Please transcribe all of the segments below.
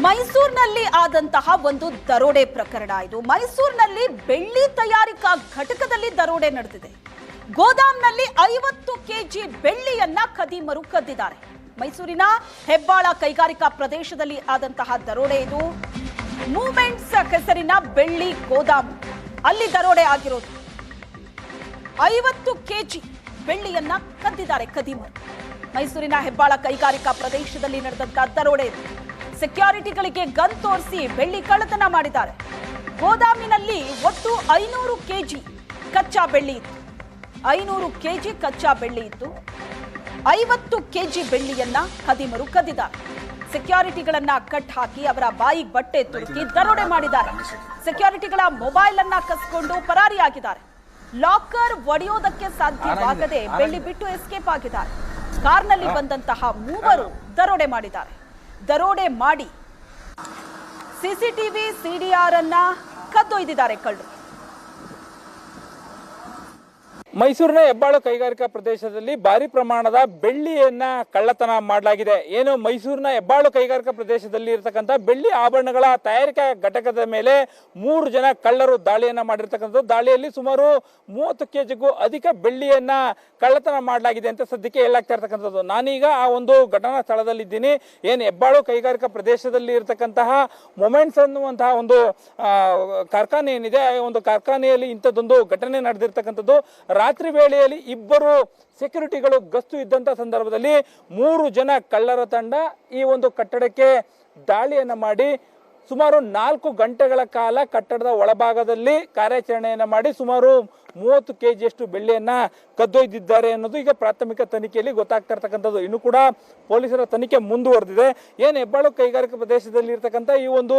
ಮೈಸೂರಿನಲ್ಲಿ ಆದಂತಹ ಒಂದು ದರೋಡೆ ಪ್ರಕರಣ ಇದು. ಮೈಸೂರಿನಲ್ಲಿ ಬೆಳ್ಳಿ ತಯಾರಿಕಾ ಘಟಕದಲ್ಲಿ ದರೋಡೆ ನಡೆದಿದೆ. ಗೋದಾಮ್ನಲ್ಲಿ 50 ಕೆಜಿ ಬೆಳ್ಳಿಯನ್ನ ಖದೀಮರು ಕದ್ದಿದ್ದಾರೆ. ಮೈಸೂರಿನ ಹೆಬ್ಬಾಳ ಕೈಗಾರಿಕಾ ಪ್ರದೇಶದಲ್ಲಿ ಆದಂತಹ ದರೋಡೆ ಇದು. ಮೂವ್ಮೆಂಟ್ಸ್ ಹೆಸರಿನ ಬೆಳ್ಳಿ ಗೋದಾಮು, ಅಲ್ಲಿ ದರೋಡೆ ಆಗಿರೋದು. 50 ಕೆಜಿ ಬೆಳ್ಳಿಯನ್ನ ಕದ್ದಿದ್ದಾರೆ ಖದೀಮರು. ಮೈಸೂರಿನ ಹೆಬ್ಬಾಳ ಕೈಗಾರಿಕಾ ಪ್ರದೇಶದಲ್ಲಿ ನಡೆದಂತಹ ದರೋಡೆ ಇದು. ಸೆಕ್ಯೂರಿಟಿಗಳಿಗೆ ಗನ್ ತೋರಿಸಿ ಬೆಳ್ಳಿ ಕಳ್ಳತನ ಮಾಡಿದ್ದಾರೆ. ಗೋದಾಮಿನಲ್ಲಿ ಒಟ್ಟು 500 ಕೆಜಿ ಕಚ್ಚಾ ಬೆಳ್ಳಿ ಇತ್ತು. 500 ಕೆಜಿ ಕಚ್ಚಾ ಬೆಳ್ಳಿ ಇತ್ತು. 50 ಕೆಜಿ ಬೆಳ್ಳಿಯನ್ನ ಖದೀಮರು ಕದ್ದಿದ್ದಾರೆ. ಸೆಕ್ಯೂರಿಟಿಗಳನ್ನ ಕಟ್ ಹಾಕಿ ಅವರ ಬಾಯಿಗೆ ಬಟ್ಟೆ ತುರುಕಿ ದರೋಡೆ ಮಾಡಿದ್ದಾರೆ. ಸೆಕ್ಯೂರಿಟಿಗಳ ಮೊಬೈಲ್ ಅನ್ನ ಕಸ್ಕೊಂಡು ಪರಾರಿಯಾಗಿದ್ದಾರೆ. ಲಾಕರ್ ಒಡೆಯೋದಕ್ಕೆ ಸಾಧ್ಯವಾಗದೆ ಬೆಳ್ಳಿ ಬಿಟ್ಟು ಎಸ್ಕೇಪ್ ಆಗಿದ್ದಾರೆ. ಕಾರ್ನಲ್ಲಿ ಬಂದಂತಹ ಮೂವರು ದರೋಡೆ ಮಾಡಿದ್ದಾರೆ. ದರೋಡೆ ಮಾಡಿ ಸಿಸಿಟಿವಿ ಸಿಡಿಆರ್ ಅನ್ನ ಕದ್ದೊಯ್ದಿದ್ದಾರೆ ಕಳ್ಳರು. ಮೈಸೂರಿನ ಹೆಬ್ಬಾಳ ಕೈಗಾರಿಕಾ ಪ್ರದೇಶದಲ್ಲಿ ಭಾರಿ ಪ್ರಮಾಣದ ಬೆಳ್ಳಿಯನ್ನ ಕಳ್ಳತನ ಮಾಡಲಾಗಿದೆ. ಏನು ಮೈಸೂರಿನ ಹೆಬ್ಬಾಳು ಕೈಗಾರಿಕಾ ಪ್ರದೇಶದಲ್ಲಿ ಇರತಕ್ಕಂಥ ಬೆಳ್ಳಿ ಆಭರಣಗಳ ತಯಾರಿಕಾ ಘಟಕದ ಮೇಲೆ 3 ಜನ ಕಳ್ಳರು ದಾಳಿಯನ್ನ ಮಾಡಿರ್ತಕ್ಕಂಥದ್ದು. ದಾಳಿಯಲ್ಲಿ ಸುಮಾರು 30 ಕೆಜಿಗೂ ಅಧಿಕ ಬೆಳ್ಳಿಯನ್ನ ಕಳ್ಳತನ ಮಾಡಲಾಗಿದೆ ಅಂತ ಸದ್ಯಕ್ಕೆ ಹೇಳಲಾಗ್ತಾ ಇರ್ತಕ್ಕಂಥದ್ದು. ನಾನೀಗ ಆ ಒಂದು ಘಟನಾ ಸ್ಥಳದಲ್ಲಿದ್ದೀನಿ. ಏನು ಹೆಬ್ಬಾಳು ಕೈಗಾರಿಕಾ ಪ್ರದೇಶದಲ್ಲಿ ಇರತಕ್ಕಂತಹ ಮೊಮೆಂಟ್ಸ್ ಅನ್ನುವಂತಹ ಒಂದು ಕಾರ್ಖಾನೆ ಏನಿದೆ, ಆ ಒಂದು ಕಾರ್ಖಾನೆಯಲ್ಲಿ ಇಂಥದ್ದೊಂದು ಘಟನೆ ನಡೆದಿರ್ತಕ್ಕಂಥದ್ದು. ರಾತ್ರಿ ವೇಳೆಯಲ್ಲಿ 2 ಸೆಕ್ಯೂರಿಟಿಗಳು ಗಸ್ತು ಇದ್ದಂತ ಸಂದರ್ಭದಲ್ಲಿ 3 ಜನ ಕಳ್ಳರ ತಂಡ ಈ ಒಂದು ಕಟ್ಟಡಕ್ಕೆ ದಾಳಿಯನ್ನ ಮಾಡಿ ಸುಮಾರು 4 ಗಂಟೆಗಳ ಕಾಲ ಕಟ್ಟಡದ ಒಳಭಾಗದಲ್ಲಿ ಕಾರ್ಯಾಚರಣೆಯನ್ನ ಮಾಡಿ ಸುಮಾರು 30 ಕೆಜಿಯಷ್ಟು ಬೆಳ್ಳಿಯನ್ನ ಕದ್ದೊಯ್ದಿದ್ದಾರೆ ಅನ್ನೋದು ಈಗ ಪ್ರಾಥಮಿಕ ತನಿಖೆಯಲ್ಲಿ ಗೊತ್ತಾಗ್ತಾ ಇರ್ತಕ್ಕಂಥದ್ದು. ಇನ್ನು ಕೂಡ ಪೊಲೀಸರ ತನಿಖೆ ಮುಂದುವರೆದಿದೆ. ಏನು ಹೆಬ್ಬಾಳು ಕೈಗಾರಿಕಾ ಪ್ರದೇಶದಲ್ಲಿ ಇರ್ತಕ್ಕಂಥ ಈ ಒಂದು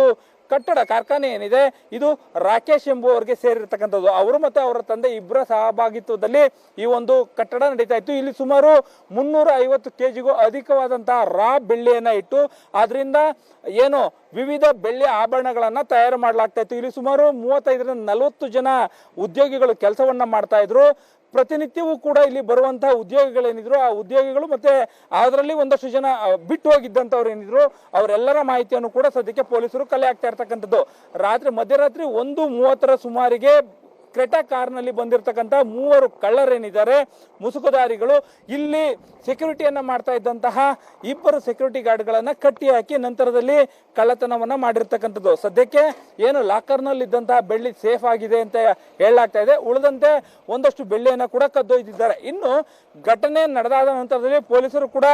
ಕಟ್ಟಡ ಕಾರ್ಖಾನೆ ಏನಿದೆ, ಇದು ರಾಕೇಶ್ ಎಂಬುವವರಿಗೆ ಸೇರಿರ್ತಕ್ಕಂಥದ್ದು. ಅವರು ಮತ್ತೆ ಅವರ ತಂದೆ ಇಬ್ಬರ ಸಹಭಾಗಿತ್ವದಲ್ಲಿ ಈ ಒಂದು ಕಟ್ಟಡ ನಡೀತಾ ಇತ್ತು. ಇಲ್ಲಿ ಸುಮಾರು 350 ಕೆಜಿಗೂ ಅಧಿಕವಾದಂತಹ ರಾ ಬೆಳ್ಳಿಯನ್ನ ಇಟ್ಟು ಅದರಿಂದ ಏನು ವಿವಿಧ ಬೆಳ್ಳಿ ಆಭರಣಗಳನ್ನ ತಯಾರು ಮಾಡಲಾಗ್ತಾ ಇತ್ತು. ಇಲ್ಲಿ ಸುಮಾರು 35ರಿಂದ 40 ಜನ ಉದ್ಯೋಗಿಗಳು ಕೆಲಸವನ್ನ ಮಾಡ್ತಾ ಇದ್ರು. ಪ್ರತಿನಿತ್ಯವೂ ಕೂಡ ಇಲ್ಲಿ ಬರುವಂತಹ ಉದ್ಯೋಗಿಗಳೇನಿದ್ರು, ಆ ಉದ್ಯೋಗಿಗಳು ಮತ್ತೆ ಅದರಲ್ಲಿ ಒಂದಷ್ಟು ಜನ ಬಿಟ್ಟು ಹೋಗಿದ್ದಂಥವ್ರು ಏನಿದ್ರು, ಅವರೆಲ್ಲರ ಮಾಹಿತಿಯನ್ನು ಕೂಡ ಸದ್ಯಕ್ಕೆ ಪೊಲೀಸರು ಕಲೆ ಹಾಕ್ತಾ ಇರ್ತಕ್ಕಂಥದ್ದು. ಮಧ್ಯರಾತ್ರಿ 1:30 ಸುಮಾರಿಗೆ ಕ್ರೆಟಾ ಕಾರ್ನಲ್ಲಿ ಬಂದಿರತಕ್ಕಂಥ 3 ಕಳ್ಳರೇನಿದ್ದಾರೆ, ಮುಸುಕುದಾರಿಗಳು, ಇಲ್ಲಿ ಸೆಕ್ಯೂರಿಟಿಯನ್ನ ಮಾಡ್ತಾ ಇದ್ದಂತಹ 2 ಸೆಕ್ಯೂರಿಟಿ ಗಾರ್ಡ್ಗಳನ್ನ ಕಟ್ಟಿ ಹಾಕಿ ನಂತರದಲ್ಲಿ ಕಳ್ಳತನವನ್ನ ಮಾಡಿರ್ತಕ್ಕಂಥದ್ದು. ಸದ್ಯಕ್ಕೆ ಏನು ಲಾಕರ್ನಲ್ಲಿ ಇದ್ದಂತಹ ಬೆಳ್ಳಿ ಸೇಫ್ ಆಗಿದೆ ಅಂತ ಹೇಳಲಾಗ್ತಾ ಇದೆ. ಉಳಿದಂತೆ ಒಂದಷ್ಟು ಬೆಳ್ಳಿಯನ್ನ ಕೂಡ ಕದ್ದೊಯ್ದಿದ್ದಾರೆ. ಇನ್ನು ಘಟನೆ ನಡೆದಾದ ನಂತರದಲ್ಲಿ ಪೊಲೀಸರು ಕೂಡ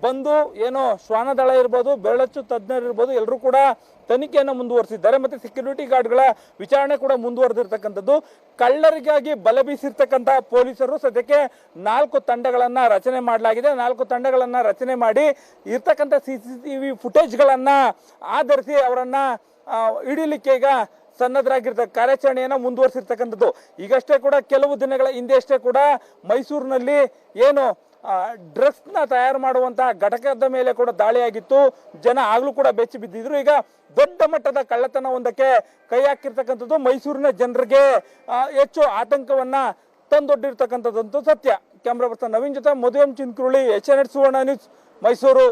ಬಂದು ಏನು ಶ್ವಾನದಳ ಇರ್ಬೋದು, ಬೆರಳಚ್ಚು ತಜ್ಞರು ಇರ್ಬೋದು, ಎಲ್ಲರೂ ಕೂಡ ತನಿಖೆಯನ್ನು ಮುಂದುವರಿಸಿದ್ದಾರೆ. ಮತ್ತೆ ಸೆಕ್ಯೂರಿಟಿ ಗಾರ್ಡ್ಗಳ ವಿಚಾರಣೆ ಕೂಡ ಮುಂದುವರೆದಿರ್ತಕ್ಕಂಥದ್ದು. ಕಳ್ಳರಿಗಾಗಿ ಬಲೆ ಬೀಸಿರ್ತಕ್ಕಂತಹ ಪೊಲೀಸರು ಸದ್ಯಕ್ಕೆ 4 ತಂಡಗಳನ್ನ ರಚನೆ ಮಾಡಲಾಗಿದೆ. 4 ತಂಡಗಳನ್ನ ರಚನೆ ಮಾಡಿ ಇರ್ತಕ್ಕಂಥ CCTV ಫುಟೇಜ್ಗಳನ್ನ ಆಧರಿಸಿ ಅವರನ್ನ ಹಿಡಿಲಿಕ್ಕೆ ಈಗ ಸನ್ನದ್ಧರಾಗಿರ್ತ ಕಾರ್ಯಾಚರಣೆಯನ್ನ ಮುಂದುವರಿಸಿರ್ತಕ್ಕಂಥದ್ದು. ಈಗಷ್ಟೇ ಕೂಡ ಕೆಲವು ದಿನಗಳ ಹಿಂದೆ ಅಷ್ಟೇ ಕೂಡ ಮೈಸೂರಿನಲ್ಲಿ ಏನು ಡ್ರಗ್ಸ್ ನ ತಯಾರು ಮಾಡುವಂತಹ ಘಟಕದ ಮೇಲೆ ಕೂಡ ದಾಳಿಯಾಗಿತ್ತು. ಜನ ಆಗ್ಲೂ ಕೂಡ ಬೆಚ್ಚಿ ಬಿದ್ದಿದ್ರು. ಈಗ ದೊಡ್ಡ ಮಟ್ಟದ ಕಳ್ಳತನ ಒಂದಕ್ಕೆ ಕೈ ಹಾಕಿರ್ತಕ್ಕಂಥದ್ದು ಮೈಸೂರಿನ ಜನರಿಗೆ ಹೆಚ್ಚು ಆತಂಕವನ್ನ ತಂದೊಡ್ಡಿರ್ತಕ್ಕಂಥದ್ದಂತೂ ಸತ್ಯ. ಕ್ಯಾಮ್ರಾ ಪರ್ಸನ್ ನವೀನ್ ಜೊತೆ ಮಧು ಚಿಂಕ್ರುಳಿ, HNN ಸುವರ್ಣ ನ್ಯೂಸ್, ಮೈಸೂರು.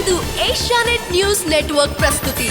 ಇದು ಏಷ್ಯಾನೆಟ್ ನ್ಯೂಸ್ ನೆಟ್ವರ್ಕ್ ಪ್ರಸ್ತುತಿ.